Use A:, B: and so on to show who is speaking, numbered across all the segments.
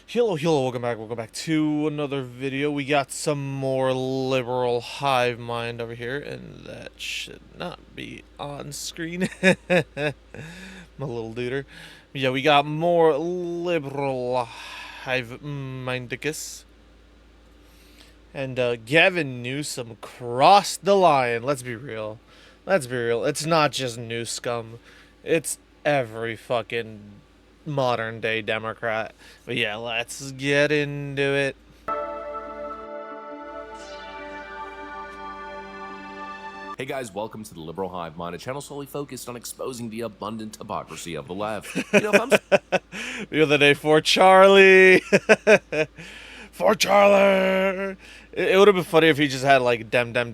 A: Hello, welcome back to another video. We got some more liberal hive mind over here, and that should not be on screen. My little duder. Yeah, we got more liberal hive mindicus. And Gavin Newsom crossed the line. Let's be real. Let's be real. It's not just New Scum. It's every fucking modern day Democrat. But yeah, let's get into it.
B: Hey guys, welcome to the Liberal Hive Mind, a channel solely focused on exposing the abundant hypocrisy of the left. You know, if I'm
A: The other day for Charlie. For Charlie. It would have been funny if he just had like dem at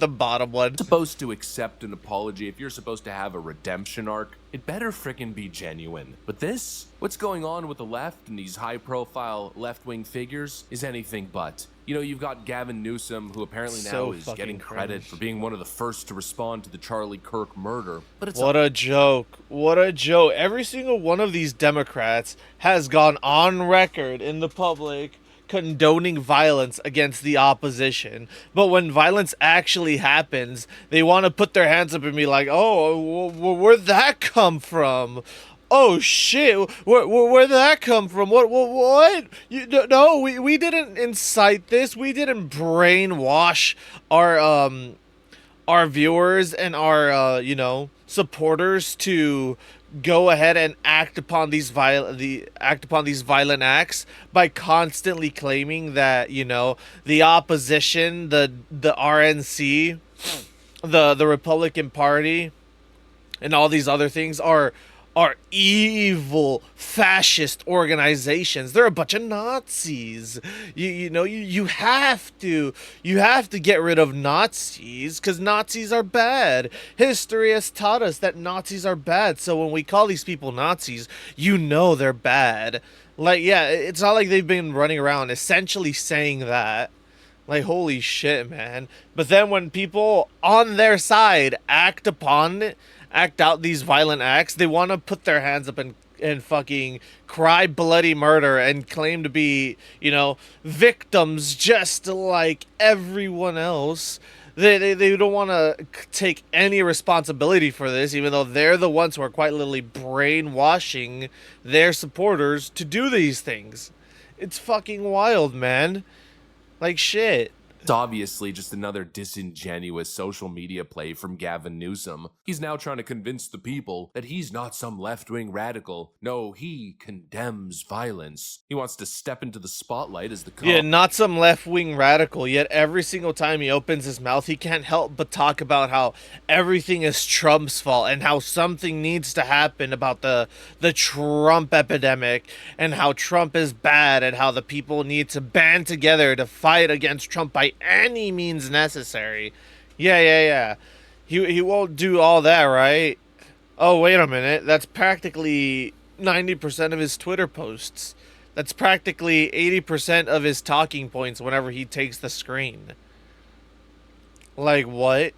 A: the bottom one.
B: supposed to accept an apology, if you're supposed to have a redemption arc, it better frickin' be genuine. But this, what's going on with the left and these high-profile left-wing figures, is anything but. You know, you've got Gavin Newsom, who apparently now is getting credit for being one of the first to respond to the Charlie Kirk murder. But it's
A: what a joke. What a joke. Every single one of these Democrats has gone on record in the public condoning violence against the opposition. But when violence actually happens, they want to put their hands up and be like, oh, where'd that come from? Oh shit! Where'd that come from? What? No, we didn't incite this. We didn't brainwash our viewers and our supporters to go ahead and act upon these violent acts by constantly claiming that the opposition, the RNC, the Republican Party, and all these other things are evil fascist organizations. They're a bunch of Nazis. You have to get rid of Nazis because Nazis are bad. History has taught us that Nazis are bad. So when we call these people Nazis, they're bad. Like, yeah, it's not like they've been running around essentially saying that. Like, holy shit, man. But then when people on their side act out these violent acts, they want to put their hands up and fucking cry bloody murder and claim to be, victims just like everyone else. They don't want to take any responsibility for this, even though they're the ones who are quite literally brainwashing their supporters to do these things. It's fucking wild, man. Like, shit.
B: It's obviously just another disingenuous social media play from Gavin Newsom. He's now trying to convince the people that he's not some left-wing radical. No, he condemns violence. He wants to step into the spotlight as the cop.
A: Yeah, not some left-wing radical, yet every single time he opens his mouth, he can't help but talk about how everything is Trump's fault and how something needs to happen about the Trump epidemic and how Trump is bad and how the people need to band together to fight against Trump by any means necessary. Yeah. He won't do all that, right? Oh, wait a minute. That's practically 90% of his Twitter posts. That's practically 80% of his talking points whenever he takes the screen. Like, what?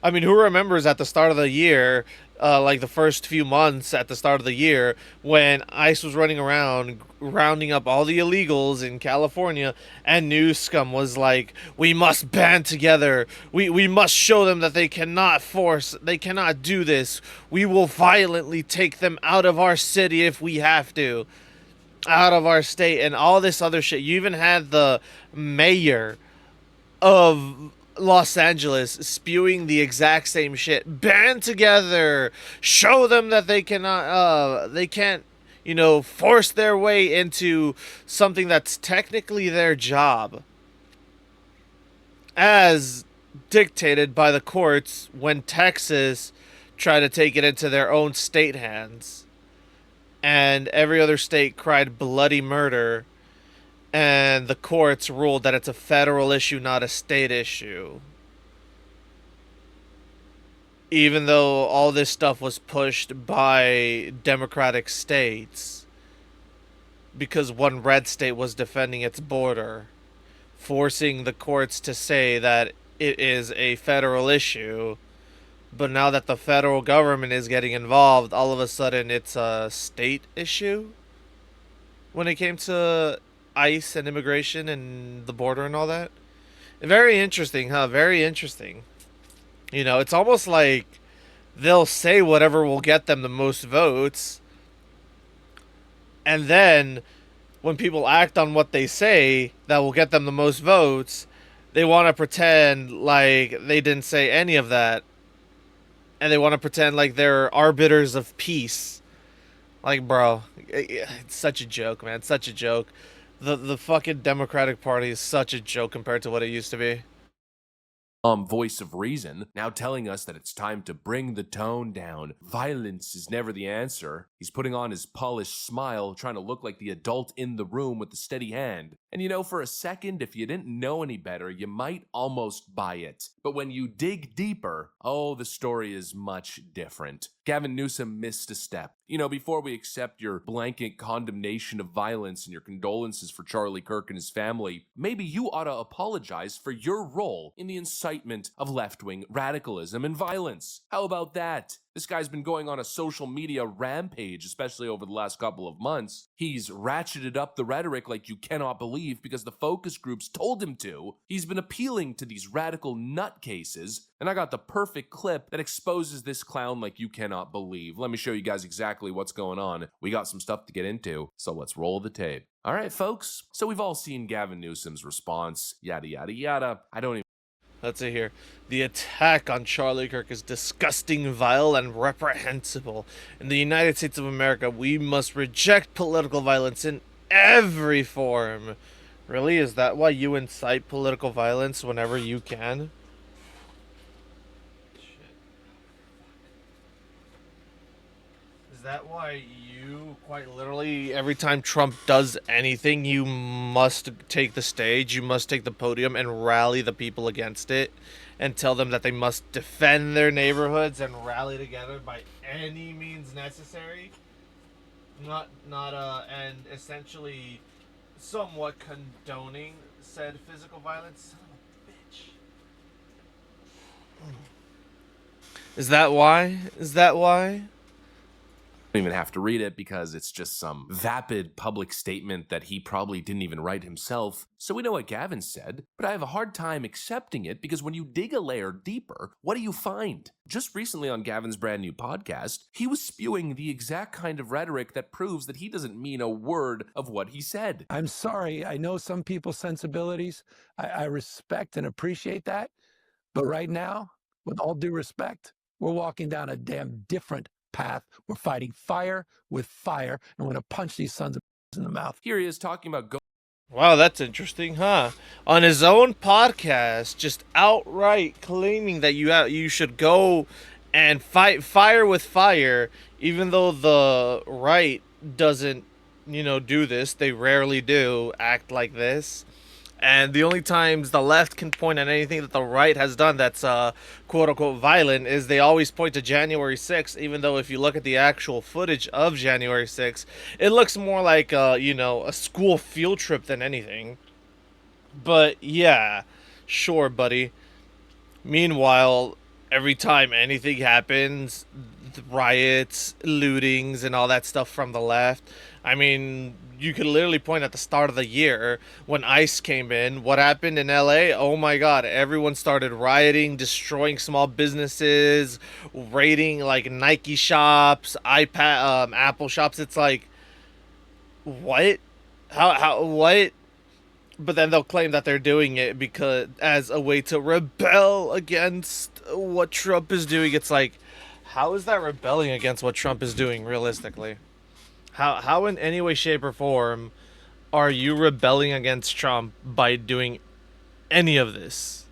A: I mean, who remembers at the start of the year, like the first few months at the start of the year, when ICE was running around rounding up all the illegals in California, and New Scum was like, we must band together. We must show them that they cannot do this. We will violently take them out of our city if we have to. Out of our state and all this other shit. You even had the mayor of Los Angeles spewing the exact same shit. Band together. Show them that they can't, force their way into something that's technically their job, as dictated by the courts when Texas tried to take it into their own state hands. And every other state cried bloody murder, and the courts ruled that it's a federal issue, not a state issue. Even though all this stuff was pushed by Democratic states, because one red state was defending its border, forcing the courts to say that it is a federal issue. But now that the federal government is getting involved, all of a sudden it's a state issue? when it came to ICE and immigration and the border and all that. Very interesting, huh? Very interesting. It's almost like they'll say whatever will get them the most votes, and then when people act on what they say that will get them the most votes, they want to pretend like they didn't say any of that, and they want to pretend like they're arbiters of peace. Like, bro, it's such a joke, man. It's such a joke. The fucking Democratic Party is such a joke compared to what it used to be.
B: Voice of reason, now telling us that it's time to bring the tone down. Violence is never the answer. He's putting on his polished smile, trying to look like the adult in the room with the steady hand. And for a second, if you didn't know any better, you might almost buy it. But when you dig deeper, oh, the story is much different. Gavin Newsom missed a step. Before we accept your blanket condemnation of violence and your condolences for Charlie Kirk and his family, maybe you ought to apologize for your role in the incitement of left-wing radicalism and violence. How about that? This guy's been going on a social media rampage, especially over the last couple of months. He's ratcheted up the rhetoric like you cannot believe because the focus groups told him to. He's been appealing to these radical nutcases, and I got the perfect clip that exposes this clown like you cannot believe. Let me show you guys exactly what's going on. We got some stuff to get into, so let's roll the tape. All right, folks. So we've all seen Gavin Newsom's response, yada, yada, yada. I don't even
A: Let's see here. The attack on Charlie Kirk is disgusting, vile, and reprehensible. In the United States of America, we must reject political violence in every form. Really? Is that why you incite political violence whenever you can? Is that why you, quite literally, every time Trump does anything, you must take the stage, you must take the podium and rally the people against it and tell them that they must defend their neighborhoods and rally together by any means necessary? And essentially somewhat condoning said physical violence? Son of a bitch. Is that why? Is that why?
B: don't even have to read it because it's just some vapid public statement that he probably didn't even write himself. So we know what Gavin said, but I have a hard time accepting it because when you dig a layer deeper, what do you find? Just recently on Gavin's brand new podcast, he was spewing the exact kind of rhetoric that proves that he doesn't mean a word of what he said.
C: I'm sorry. I know some people's sensibilities. I respect and appreciate that. But right now, with all due respect, we're walking down a damn different path. We're fighting fire with fire, and we're going to punch these sons of in the mouth.
B: Here he is talking about
A: Wow, that's interesting, huh? On his own podcast, just outright claiming that you should go and fight fire with fire, even though the right doesn't, do this. They rarely do act like this. And the only times the left can point at anything that the right has done that's quote unquote violent is they always point to January 6th, even though if you look at the actual footage of January 6th, it looks more like a school field trip than anything. But yeah, sure, buddy. Meanwhile, every time anything happens, riots, lootings, and all that stuff from the left, I mean, you could literally point at the start of the year when ICE came in. What happened in LA? Oh my god, everyone started rioting, destroying small businesses, raiding like Nike shops, Apple shops. It's like, what? What? But then they'll claim that they're doing it because as a way to rebel against what Trump is doing. It's like, how is that rebelling against what Trump is doing realistically? How in any way, shape, or form are you rebelling against Trump by doing any of this?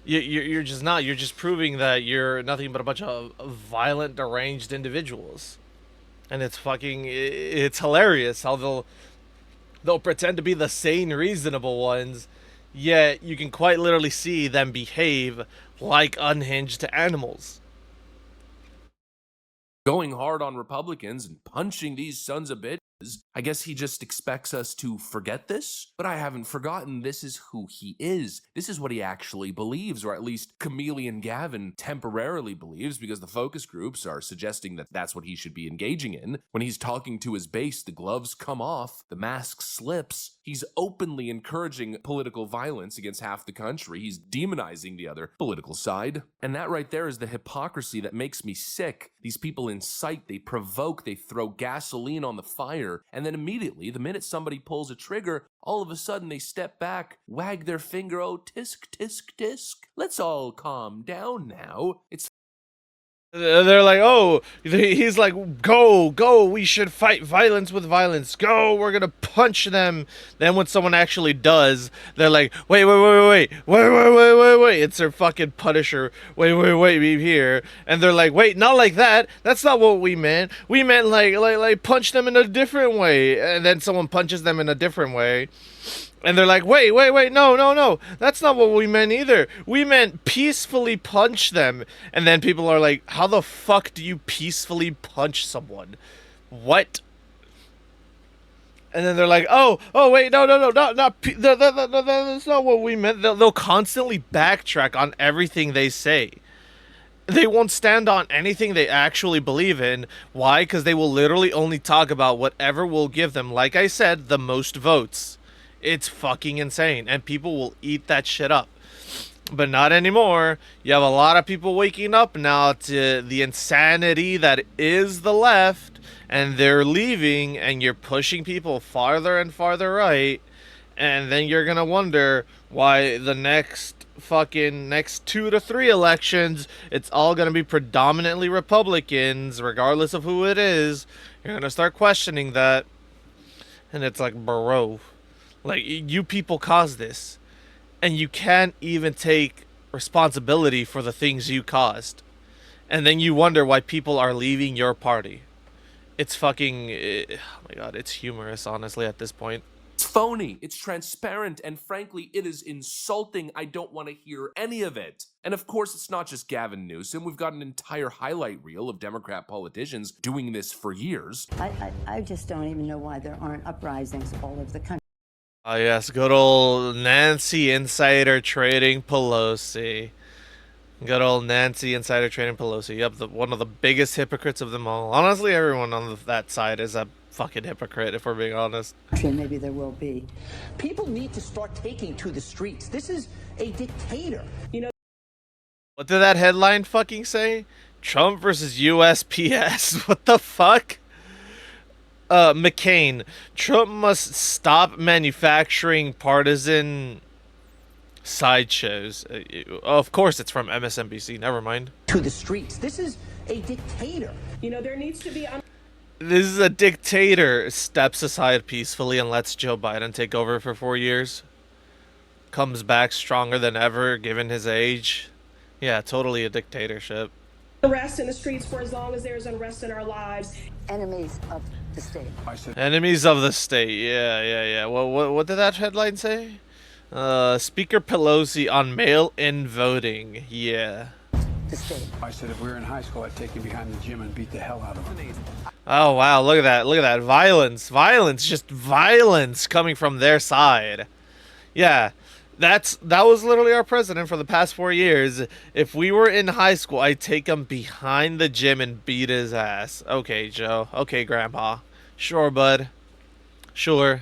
A: You're just not. You're just proving that you're nothing but a bunch of violent, deranged individuals. And it's hilarious how they'll pretend to be the sane, reasonable ones, yet you can quite literally see them behave like unhinged animals.
B: going hard on Republicans and punching these sons of bitches I guess he just expects us to forget this, but I haven't forgotten this is who he is. This is what he actually believes, or at least Chameleon Gavin temporarily believes, because the focus groups are suggesting that that's what he should be engaging in. When he's talking to his base, the gloves come off, the mask slips. He's openly encouraging political violence against half the country. He's demonizing the other political side. And that right there is the hypocrisy that makes me sick. These people incite, they provoke, they throw gasoline on the fire, and then immediately, the minute somebody pulls a trigger, all of a sudden they step back, wag their finger, oh, tisk, tisk, tisk. Let's all calm down now. It's
A: They're like, oh, he's like, go, we should fight violence with violence. Go, we're gonna punch them. Then when someone actually does, they're like, wait. It's their fucking Punisher. Wait, be here. And they're like, wait, not like that. That's not what we meant. We meant like punch them in a different way. And then someone punches them in a different way. And they're like, wait, no, that's not what we meant either. We meant peacefully punch them. And then people are like, how the fuck do you peacefully punch someone? What? And then they're like, oh, wait, no, that's not what we meant. They'll constantly backtrack on everything they say. They won't stand on anything they actually believe in. Why? Because they will literally only talk about whatever will give them, like I said, the most votes. It's fucking insane, and people will eat that shit up. But not anymore. You have a lot of people waking up now to the insanity that is the left, and they're leaving, and you're pushing people farther and farther right, and then you're gonna wonder why the next 2 to 3 elections, it's all gonna be predominantly Republicans, regardless of who it is. You're gonna start questioning that, and it's like, bro. Like, you people caused this, and you can't even take responsibility for the things you caused. And then you wonder why people are leaving your party. It's fucking, oh my god, it's humorous, honestly, at this point.
B: It's phony, it's transparent, and frankly, it is insulting. I don't want to hear any of it. And of course, it's not just Gavin Newsom. We've got an entire highlight reel of Democrat politicians doing this for years.
D: I just don't even know why there aren't uprisings all over the country.
A: Oh yes, good old Nancy Insider Trading Pelosi. Good old Nancy Insider Trading Pelosi. Yep, one of the biggest hypocrites of them all. Honestly, everyone on that side is a fucking hypocrite, if we're being honest.
D: Maybe there will be.
E: People need to start taking to the streets. This is a dictator. You know.
A: What did that headline fucking say? Trump versus USPS. What the fuck? McCain, Trump must stop manufacturing partisan sideshows. Of course, it's from MSNBC. Never mind.
E: To the streets. This is a dictator. You know, there needs to be.
A: This is a dictator. Steps aside peacefully and lets Joe Biden take over for 4 years. Comes back stronger than ever, given his age. Yeah, totally a dictatorship.
F: Unrest in the streets for as long as there's unrest in our lives.
D: Enemies of the state.
A: Enemies of the state. Yeah. What did that headline say? Speaker Pelosi on mail-in voting. Yeah.
D: The state.
G: I said if we were in high school, I'd take him behind the gym and beat the hell out of him.
A: Oh wow, look at that. Violence, just violence coming from their side. Yeah. That was literally our president for the past 4 years. If we were in high school, I'd take him behind the gym and beat his ass. Okay, Joe. Okay, Grandpa. Sure, bud. Sure.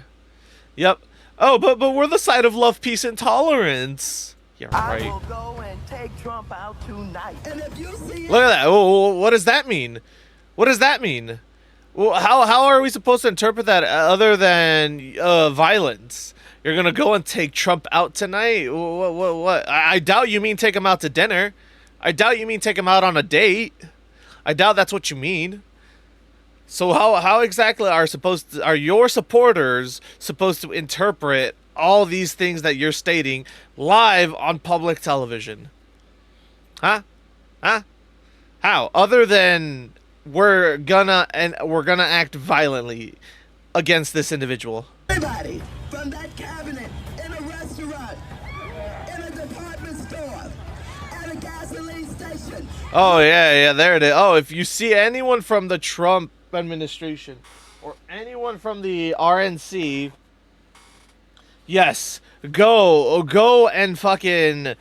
A: Yep. Oh, but we're the side of love, peace, and tolerance. Yeah, right.
H: I will go and take Trump out tonight. And if you see
A: Look at that. What does that mean? What does that mean? Well, how are we supposed to interpret that other than violence? You're gonna go and take Trump out tonight? What? I doubt you mean take him out to dinner. I doubt you mean take him out on a date. I doubt that's what you mean. So how exactly are your supporters supposed to interpret all these things that you're stating live on public television? Huh? How? Other than we're gonna act violently against this individual.
H: everybody from that cabinet in a restaurant, in a department store, at a gasoline station.
A: Oh yeah, there it is. Oh, if you see anyone from the Trump administration, or anyone from the RNC, yes, go and fucking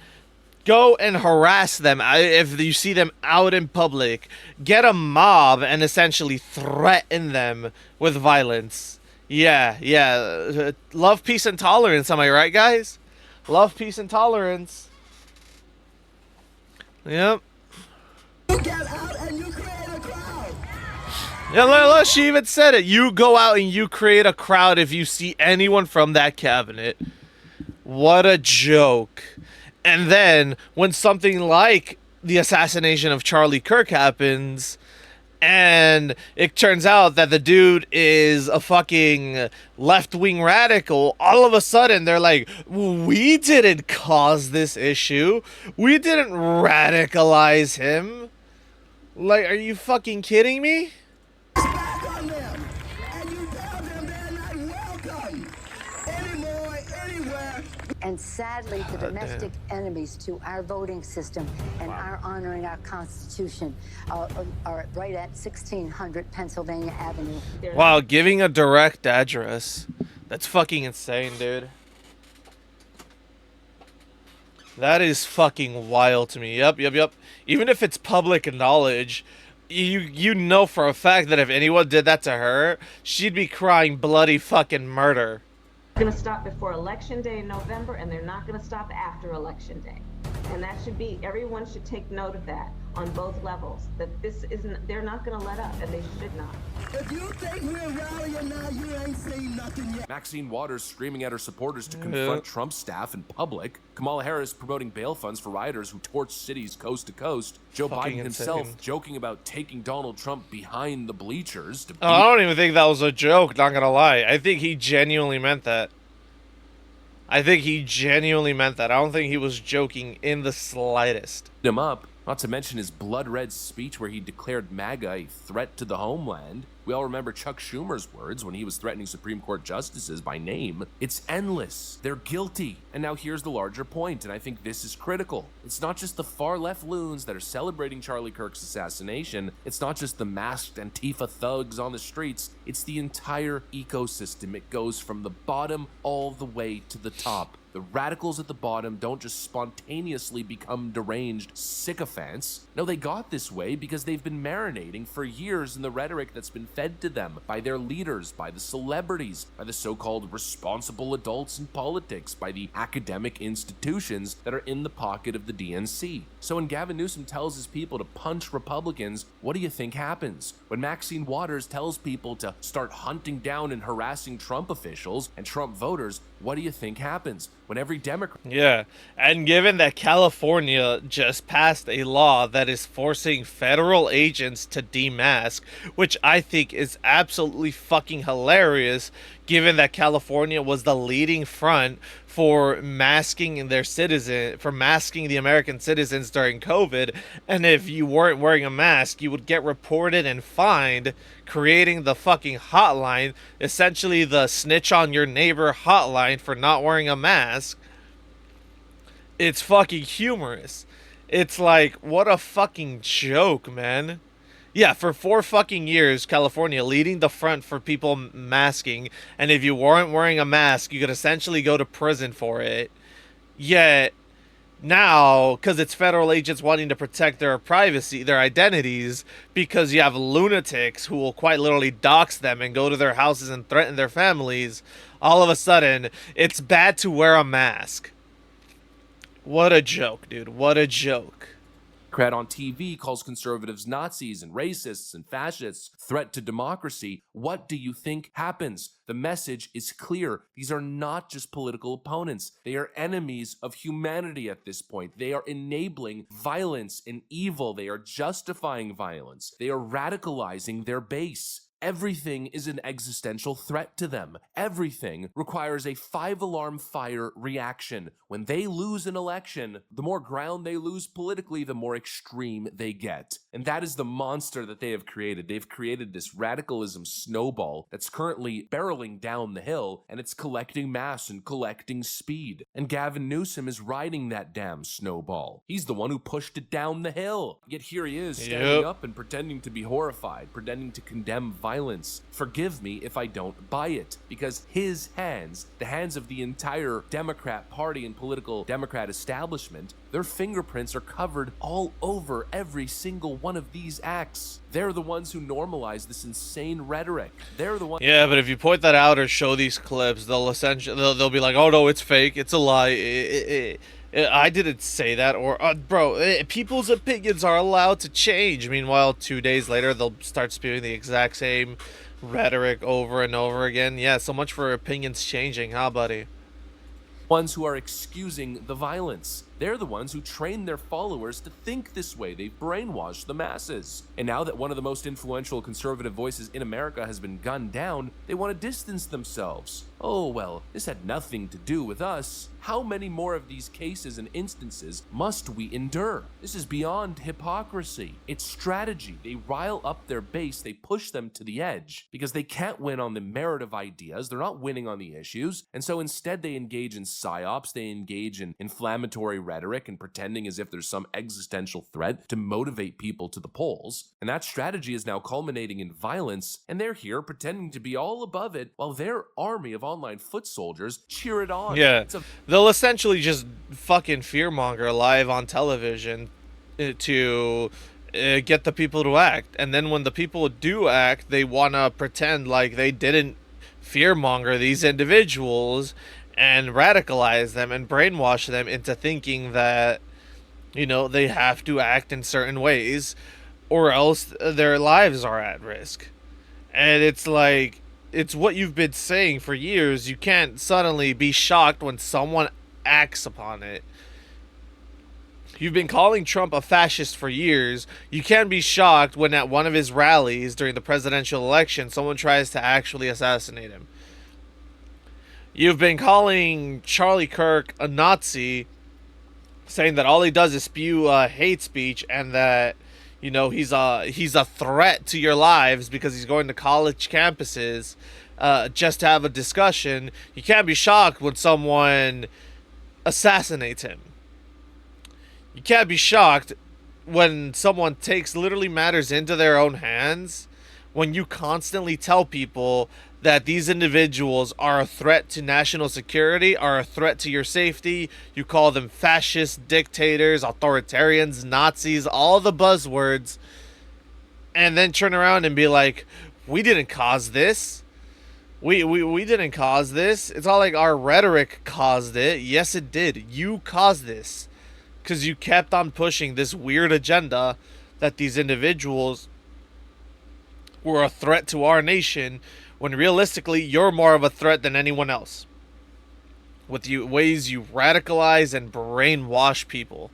A: go and harass them if you see them out in public. Get a mob and essentially threaten them with violence. Yeah. Love, peace, and tolerance. Am I right, guys? Love, peace, and tolerance. Yep.
H: You get out and you create a crowd.
A: Yeah, look, she even said it. You go out and you create a crowd if you see anyone from that cabinet. What a joke. And then when something like the assassination of Charlie Kirk happens, and it turns out that the dude is a fucking left-wing radical, all of a sudden they're like, we didn't cause this issue. We didn't radicalize him. Like, are you fucking kidding me?
H: Back on them. And you tell them they're not welcome anymore, anywhere.
D: And sadly, the domestic enemies to our voting system and our honoring our Constitution are right at 1600 Pennsylvania Avenue.
A: Wow, giving a direct address. That's fucking insane, dude. That is fucking wild to me. Yep. Even if it's public knowledge, you know for a fact that if anyone did that to her, she'd be crying bloody fucking murder.
I: Going to stop before election day in November, and they're not going to stop after election day. And that should be, everyone should take note of that on both levels, that this isn't, they're not going to let up, and they should not.
H: If you think we're rallying now, you ain't seen nothing yet.
B: Maxine Waters screaming at her supporters to confront Trump staff in public. Kamala Harris promoting bail funds for rioters who torched cities coast to coast. Joe
A: Fucking
B: Biden himself
A: insane.
B: joking about taking Donald Trump behind the bleachers to beat
A: I don't even think that was a joke, not gonna lie. I think he genuinely meant that. I don't think he was joking in the slightest.
B: him up. Not to mention his blood-red speech where he declared MAGA a threat to the homeland. We all remember Chuck Schumer's words when he was threatening Supreme Court justices by name. It's endless. They're guilty. And now here's the larger point, and I think this is critical. It's not just the far-left loons that are celebrating Charlie Kirk's assassination. It's not just the masked Antifa thugs on the streets. It's the entire ecosystem. It goes from the bottom all the way to the top. The radicals at the bottom don't just spontaneously become deranged sycophants. No, they got this way because they've been marinating for years in the rhetoric that's been fed to them by their leaders, by the celebrities, by the so-called responsible adults in politics, by the academic institutions that are in the pocket of the DNC. So when Gavin Newsom tells his people to punch Republicans, what do you think happens? When Maxine Waters tells people to start hunting down and harassing Trump officials and Trump voters, what do you think happens? When every Democrat...
A: Yeah, and given that California just passed a law that is forcing federal agents to demask, which I think is absolutely fucking hilarious, given that California was the leading front for masking the American citizens during COVID, and if you weren't wearing a mask, you would get reported and fined, creating the fucking hotline, essentially the snitch on your neighbor hotline for not wearing a mask. It's fucking humorous. It's like, what a fucking joke, man. Yeah, for 4 fucking years, California leading the front for people masking, and if you weren't wearing a mask, you could essentially go to prison for it. Yet, now, because it's federal agents wanting to protect their privacy, their identities, because you have lunatics who will quite literally dox them and go to their houses and threaten their families, all of a sudden, it's bad to wear a mask. What a joke, dude. What a joke.
B: Democrat on TV calls conservatives Nazis and racists and fascists, threat to democracy. What do you think happens? The message is clear. These are not just political opponents. They are enemies of humanity at this point. They are enabling violence and evil. They are justifying violence. They are radicalizing their base. Everything is an existential threat to them. Everything requires a 5-alarm fire reaction. When they lose an election, the more ground they lose politically, the more extreme they get. And that is the monster that they have created. They've created this radicalism snowball that's currently barreling down the hill, and it's collecting mass and collecting speed. And Gavin Newsom is riding that damn snowball. He's the one who pushed it down the hill. Yet here he is standing up and pretending to be horrified, pretending to condemn violence violence. Forgive me if I don't buy it, because his hands, the hands of the entire Democrat Party and political Democrat establishment, their fingerprints are covered all over every single one of these acts. They're the ones who normalize this insane rhetoric. They're the ones.
A: Yeah, but if you point that out or show these clips, they'll be like, "Oh no, it's fake. It's a lie. I didn't say that." Or, bro, people's opinions are allowed to change. Meanwhile, 2 days later, they'll start spewing the exact same rhetoric over and over again. Yeah, so much for opinions changing, huh, buddy?
B: Ones who are excusing the violence. They're the ones who train their followers to think this way. They've brainwashed the masses. And now that one of the most influential conservative voices in America has been gunned down, they want to distance themselves. Oh, well, this had nothing to do with us. How many more of these cases and instances must we endure? This is beyond hypocrisy. It's strategy. They rile up their base, they push them to the edge because they can't win on the merit of ideas. They're not winning on the issues. And so instead they engage in psyops, they engage in inflammatory rhetoric and pretending as if there's some existential threat to motivate people to the polls. And that strategy is now culminating in violence, and they're here pretending to be all above it while their army of online foot soldiers cheer it on.
A: Yeah, they'll essentially just fucking fearmonger live on television to get the people to act. And then when the people do act, they want to pretend like they didn't fearmonger these individuals and radicalize them and brainwash them into thinking that, you know, they have to act in certain ways or else their lives are at risk. And it's like, it's what you've been saying for years. You can't suddenly be shocked when someone acts upon it. You've been calling Trump a fascist for years. You can't be shocked when at one of his rallies during the presidential election, someone tries to actually assassinate him. You've been calling Charlie Kirk a Nazi, saying that all he does is spew hate speech and that, you know, he's a threat to your lives because he's going to college campuses just to have a discussion. You can't be shocked when someone assassinates him. You can't be shocked when someone takes literally matters into their own hands, when you constantly tell people that these individuals are a threat to national security, are a threat to your safety. You call them fascists, dictators, authoritarians, Nazis, all the buzzwords, and then turn around and be like, we didn't cause this. We didn't cause this. It's not like our rhetoric caused it. Yes, it did. You caused this because you kept on pushing this weird agenda that these individuals were a threat to our nation, when realistically you're more of a threat than anyone else with you ways you radicalize and brainwash people.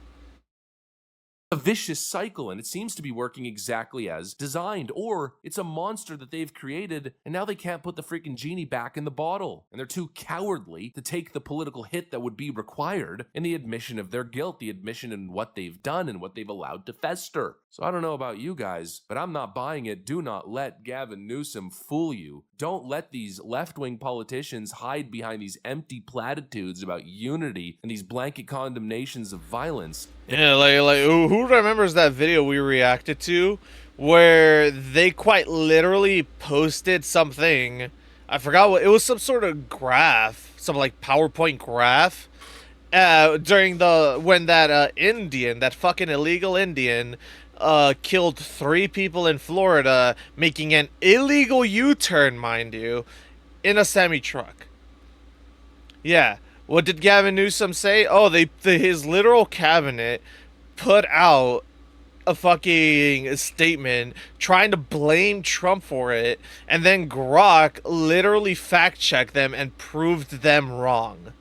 B: A vicious cycle, and it seems to be working exactly as designed. Or it's a monster that they've created and now they can't put the freaking genie back in the bottle, and they're too cowardly to take the political hit that would be required in the admission of their guilt, the admission in what they've done and what they've allowed to fester. So I don't know about you guys, but I'm not buying it. Do not let Gavin Newsom fool you. Don't let these left-wing politicians hide behind these empty platitudes about unity and these blanket condemnations of violence.
A: Yeah, like who remembers that video we reacted to where they quite literally posted something, I forgot what it was, some sort of graph, some like PowerPoint graph during when that Indian, that fucking illegal Indian killed 3 people in Florida, making an illegal U-turn, mind you, in a semi-truck. Yeah. What did Gavin Newsom say? Oh, his literal cabinet put out a fucking statement trying to blame Trump for it, and then Grok literally fact-checked them and proved them wrong.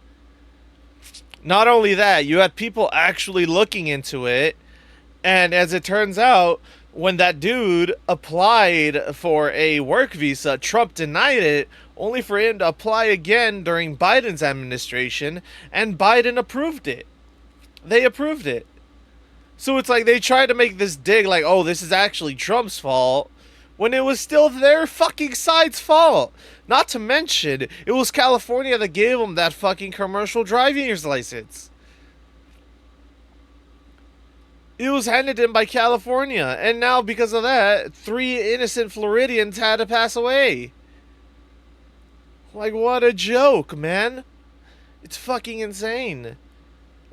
A: Not only that, you had people actually looking into it, and as it turns out, when that dude applied for a work visa, Trump denied it, only for him to apply again during Biden's administration, and Biden approved it. They approved it. So it's like they tried to make this dig like, oh, this is actually Trump's fault, when it was still their fucking side's fault. Not to mention, it was California that gave them that fucking commercial driver's license. It was handed in by California, and now because of that, 3 innocent Floridians had to pass away. Like, what a joke, man. It's fucking insane.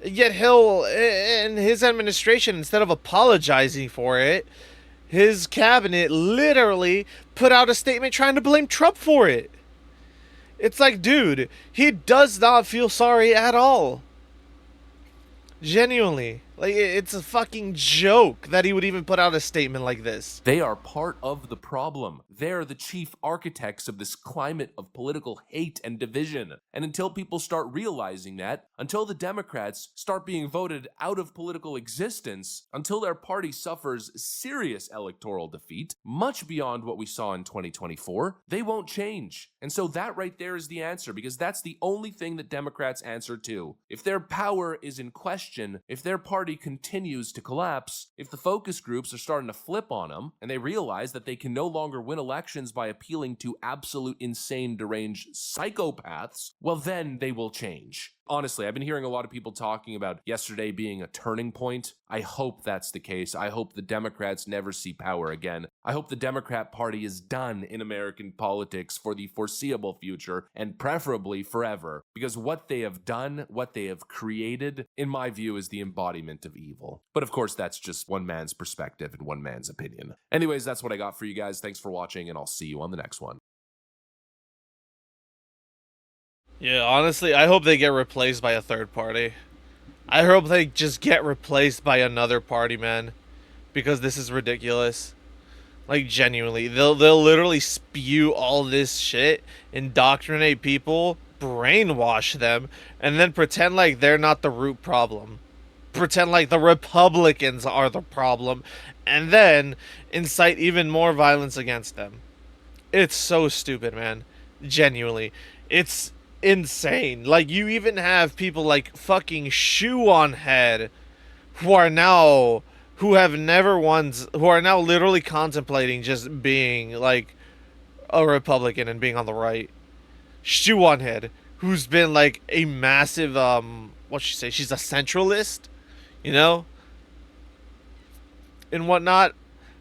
A: Yet Hill and his administration, instead of apologizing for it, his cabinet literally put out a statement trying to blame Trump for it. It's like, dude, he does not feel sorry at all. Genuinely. Like, it's a fucking joke that he would even put out a statement like this.
B: They are part of the problem. They're the chief architects of this climate of political hate and division. And until people start realizing that, until the Democrats start being voted out of political existence, until their party suffers serious electoral defeat, much beyond what we saw in 2024, they won't change. And so that right there is the answer, because that's the only thing that Democrats answer to. If their power is in question, if their party continues to collapse, if the focus groups are starting to flip on them, and they realize that they can no longer win elections by appealing to absolute insane, deranged psychopaths, well then they will change. Honestly, I've been hearing a lot of people talking about yesterday being a turning point. I hope that's the case. I hope the Democrats never see power again. I hope the Democrat Party is done in American politics for the foreseeable future, and preferably forever, because what they have done, what they have created, in my view, is the embodiment of evil. But of course, that's just one man's perspective and one man's opinion. Anyways, that's what I got for you guys. Thanks for watching, and I'll see you on the next one.
A: Yeah, honestly, I hope they get replaced by a third party. I hope they just get replaced by another party, man. Because this is ridiculous. Like, genuinely. They'll literally spew all this shit, indoctrinate people, brainwash them, and then pretend like they're not the root problem. Pretend like the Republicans are the problem, and then incite even more violence against them. It's so stupid, man. Genuinely. It's insane. Like, you even have people like fucking Shoe on Head who are now literally contemplating just being like a Republican and being on the right. Shoe on Head, who's been like a massive what'd she say? She's a centralist, you know? And whatnot.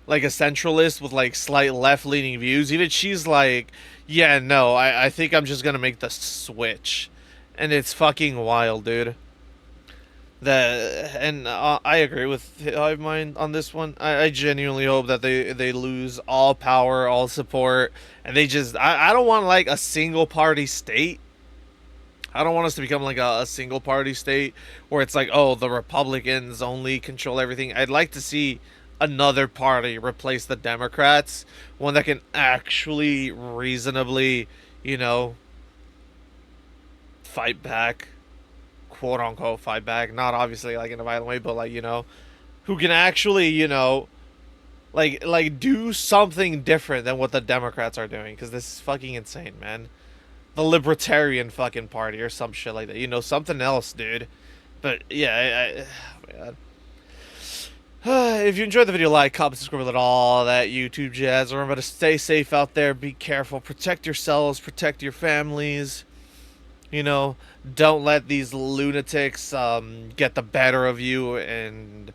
A: Like a centralist with like slight left-leaning views. Even she's like, yeah, no, I think I'm just gonna make the switch. And it's fucking wild, dude. I agree with Hivemind on this one. I genuinely hope that they lose all power, all support, and they just... I don't want like a single party state. I don't want us to become like a single party state where it's like, oh, the Republicans only control everything. I'd like to see another party replace the Democrats, one that can actually reasonably, you know, fight back, quote unquote fight back, not obviously like in a violent way, but like, you know, who can actually, you know, like do something different than what the Democrats are doing, because this is fucking insane, man. The Libertarian fucking party or some shit like that, you know, something else, dude. But yeah, oh my god. If you enjoyed the video, like, comment, subscribe, all that YouTube jazz. Remember to stay safe out there. Be careful. Protect yourselves. Protect your families. You know, don't let these lunatics get the better of you, and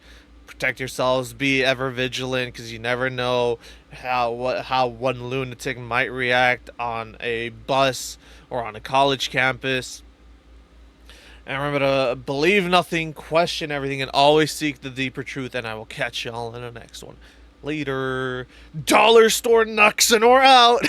A: protect yourselves. Be ever vigilant, because you never know how one lunatic might react on a bus or on a college campus. And remember to believe nothing, question everything, and always seek the deeper truth. And I will catch y'all in the next one. Later. Dollar store Nuxin or out.